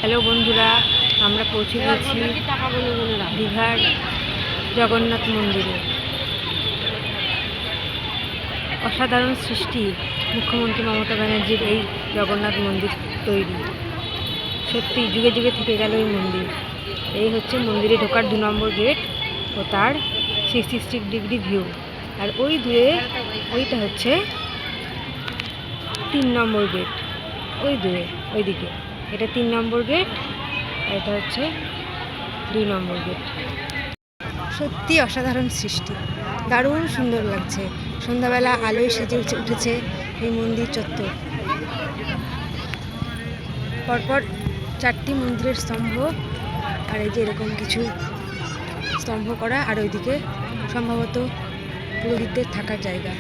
Hello বন্ধুরা, আমরা পৌঁছে গেছি দীঘার জগন্নাথ মন্দিরে। অসাধারণ সৃষ্টি মুখ্যমন্ত্রী মমতা ব্যানার্জির এই জগন্নাথ মন্দির তৈরি। সত্যি যুগে যুগে থেকে গেল এই মন্দির। এই হচ্ছে মন্দিরে ঢোকার 2 নম্বর গেট ও তার 360 ডিগ্রি ভিউ। আর ওই দূরে ওইটা হচ্ছে 3 নম্বর গেট। ওই দূরে ওইদিকে এটা 3 নম্বর গেট, আর এটা হচ্ছে 2 নম্বর গেট। সত্যি অসাধারণ সৃষ্টি, দারুণ সুন্দর লাগছে। সন্ধ্যাবেলা আলোয় সেজে উঠেছে এই মন্দির চত্বর। পরপর 4টি মন্দিরের স্তম্ভ, আর এই যে এরকম কিছু স্তম্ভ করা, আর ওইদিকে সম্ভবত পুরোহিতদের থাকার জায়গা।